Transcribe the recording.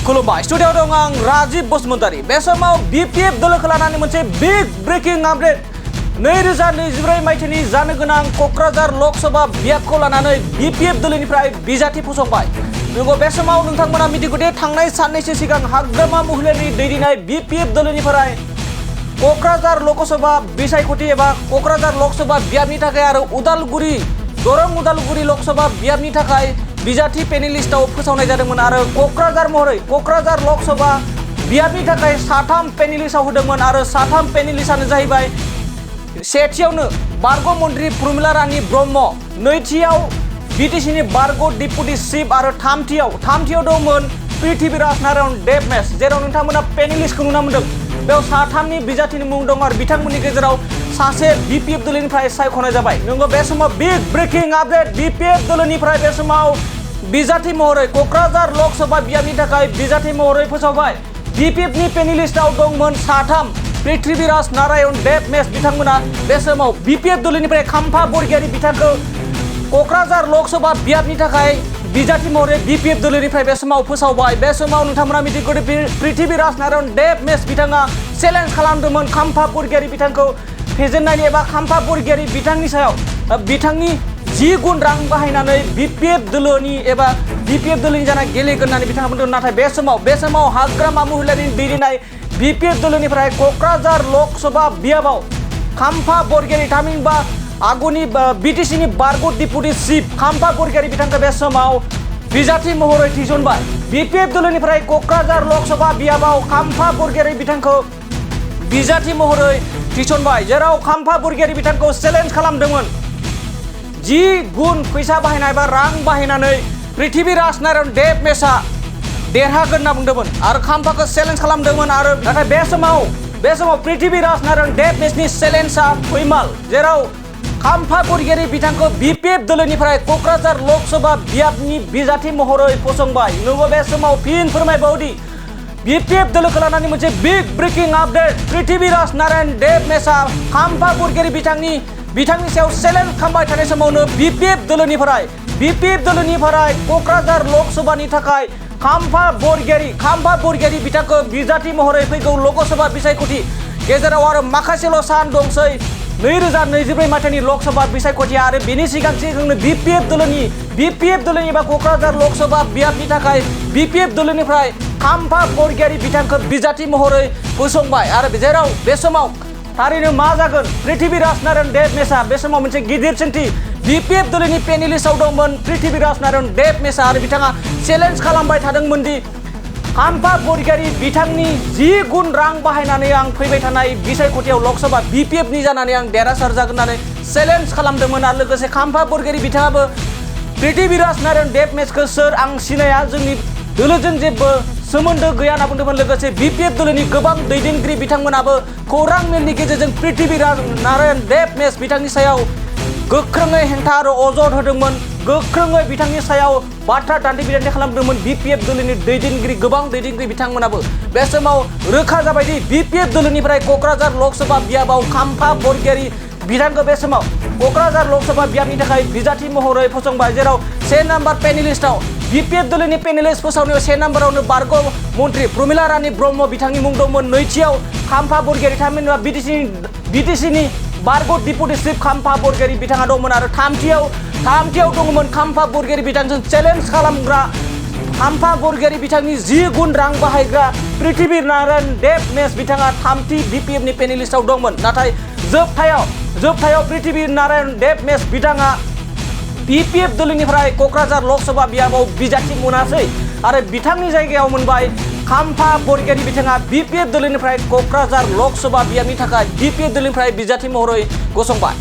खुलुमबाय स्टुडियाव दं आं राजीव बसुमतारी। बे समाव BPF दोलोखौ लानानै मोनसे बिग ब्रेकिं आपडेट 2024 मायथाइनि जानो गोनां क'क्राझार लकसभा बियाबखौ लानानै BPF दोलोनिफ्राय बिजाथि फसंबाय। नंगौ, बे समाव नोंथांमोना मिथिगौ दि थांनाय साननैसो सिगां हाग्रामा महिलारि दैदेननाय BPF दोलोनिफ्राय क'क्राझार लकसभा बिसायख'थि एबा क'क्राझार लकसभा बियाबनि थाखाय आरो उदालगुरि दरं उदालगुरि लकसभा बियाबनि थाखाय बिजाथि पेनेलिस्टआव फोसावनाय जादोंमोन आरो क'क्राझार महरै क'क्राझार लकसभा बियाबनि थाखाय 3 पेनेलिस्टआव होदोंमोन आरो 3 पेनेलिस्टआनो जाहैबाय सेथियावनो बारग' मन्त्रि प्रमिला रानी ब्रह्म, नैथियाव BTCनि बारग' डिपुटि चिफ आरो थामथियाव दंमोन पृथ्वीराज नारायण देबमेस, जेराव नोंथांमोना पेनेलिस्टखौ नुनो मोन्दों। बेयाव 3नि बिजाथिनि मुं दं आरो बिथांमोननि गेजेराव सासे BPF दोलोनिफ्राय सायख'नाय जाबाय। नंगौ, बे समाव बिग ब्रेकिं आपडेट BPF दोलोनिफ्राय बे समाव बिजाथि महरै क'क्राझार लकसभा बियाबनि थाखाय बिजाथि महरै फोसावबाय। BPFनि पेनेलिस्टआव दंमोन 3 पृथ्वीराज नारायण देबमेस, बिथांमोना बे समाव BPF दोलोनिफ्राय खाम्फा बरगयारि बिथांखौ क'क्राझार लकसभा बियाबनि थाखाय बिजाथि महरै BPF दोलोनिफ्राय बे समाव फोसावबाय। बे समाव नोंथांमोना मिथिगौ दि पृथ्वीराज नारायण देबमेस बिथाङा चेलेन्ज खालामदोंमोन खाम्फा बरगयारि बिथांखौ फेजेननायनि एबा खाम्फा बरगयारि बिथांनि सायाव बिथांनि 10 गुन रां बाहायनानै BPF दोलोनि जाना गेलेगोन होननानै बिथाङा बुंदों। नाथाय बे समाव हाग्रामा महिलारि दैदेननाय BPF दोलोनिफ्राय क'क्राझार लकसभा बियाबाव खाम्फा बरगयारि थामहिनबा आगुनि BTCनि बारग' डिपुटि चिफ खाम्फा बरगयारि बिथांखौ बे समाव बिजाथि महरै थिसनबाय। BPF दोलोनिफ्राय क'क्राझार लकसभा बियाबाव खाम्फा बरगयारि बिथांखौ बिजाथि महरै थिसनबाय, जेराव खाम्फा बरगयारि बिथांखौ चेलेन्ज खालामदोंमोन 10 गुन फैसा बाहायनाय बा रां बाहायनानै पृथ्वीराज नारायण देबमेसआ देरहागोन होनना बुंदोंमोन आरो खाम्फाखौ चेलेन्ज खालामदोंमोन। आरो नाथाय बे समाव पृथ्वीराज नारायण देबमेसनि चेलेन्जआ फैमाल, जेराव खाम्फा बरगयारि बिथांखौ BPF दोलोनिफ्राय क'क्राझार लकसभा बियाबनि बिजाथि महरै फसंबाय। नंगौ, बे समाव फिन फोरमायबावदि BPF दोलोखौ लानानै मोनसे big breaking update Prithviraj Narayan देबमेसआ खाम्फा बरगयारि बिथांनि सायाव चेलेन्ज खालामबाय थानाय समावनो BPF दोलोनिफ्राय क'क्राझार लकसभानि थाखाय खाम्फा बरगयारि बिथांखौ बिजाथि महरै फैगौ लकसभा बिसायख'थि गेजेराव आरो माखासेल' सान दंसै 2024 मायथाइनि लकसभा बिसायख'थिया आरो बेनि सिगांनो BPF दोलोनि एबा क'क्राझार लकसभा बियाबनि थाखाय BPF दोलोनिफ्राय खाम्फा बरगयारि बिथांखौ बिजाथि महरै फसंबाय। आरो जेराव बे समाव थारैनो मा जागोन, पृथ्वीराज नारायण देबमेसआ बे समाव मोनसे गिदिर सोंथि। BPF दोलोनि पेनेलिस्टआव दंमोन पृथ्वीराज नारायण देबमेसआ आरो बिथाङा चेलेन्ज खालामबाय थादोंमोन दि खाम्फा बरगयारि बिथांनि 10 गुन रां बाहायनानै आं फैबाय थानाय बिसायख'थियाव लकसभा BPFनि जानानै आं देरहासार जागोन होननानै चेलेन्ज खालामदोंमोन। आरो लोगोसे खाम्फा बरगयारि बिथाङाबो पृथ्वीराज नारायण देबमेसखौ सोर आं सिनाया, जोंनि दोलोजों जेबो सोमोन्दो गैया होनना बुंदोंमोन। लोगोसे BPF दोलोनि गोबां दैदेनगिरि बिथांमोनाबो खौरां मेलनि गेजेरजों पृथ्वीराज नारायण देबमेस बिथांनि सायाव गोख्रोङै हेंथा आरो अजद होदोंमोन, गोख्रोङै बिथांनि सायाव बाथ्रा दान्थे-बिदान्थे खालामदोंमोन BPF दोलोनि गोबां दैदेनगिरि बिथांमोनाबो। बे समाव रोखा जाबायदि BPF दोलोनिफ्राय क'क्राझार लकसभा बियाबाव खाम्फा बरगयारि बिथांखौ बे समाव क'क्राझार लकसभा बियाबनि थाखाय बिजाथि महरै फसंबाय, जेराव 1 नाम्बार पेनेलिस्टआव BPF दोलोनि पेनेलिस्ट फोसावनायाव 1 नाम्बारावनो बारग' मन्त्रि प्रमिला रानी ब्रह्म बिथांनि मुं दंमोन, नैथियाव खाम्फा बरगयारि थामहिनबा BTCनि बारग' डिपुटि चिफ खाम्फा बरगयारि बिथाङा दंमोन आरो थामथियाव दंमोन खाम्फा बरगयारि बिथांजों चेलेन्ज खालामग्रा खाम्फा बरगयारि बिथांनि 10 गुन रां बाहायग्रा पृथ्वीराज नारायण देबमेस बिथाङा 3थि BPFनि पेनेलिस्टआव दंमोन। नाथाय जोबथायाव पृथ्वीराज नारायण देबमेस बिथाङा BPF दोलोनिफ्राय क'क्राझार लकसभा बियाबाव बिजाथि मोनासै आरो बिथांनि जायगायाव मोनबाय खाम्फा बरगयारि बिथाङा BPF दोलोनिफ्राय क'क्राझार लकसभा बियाबनि थाखाय BPF दोलोनिफ्राय बिजाथि महरै गसंबाय।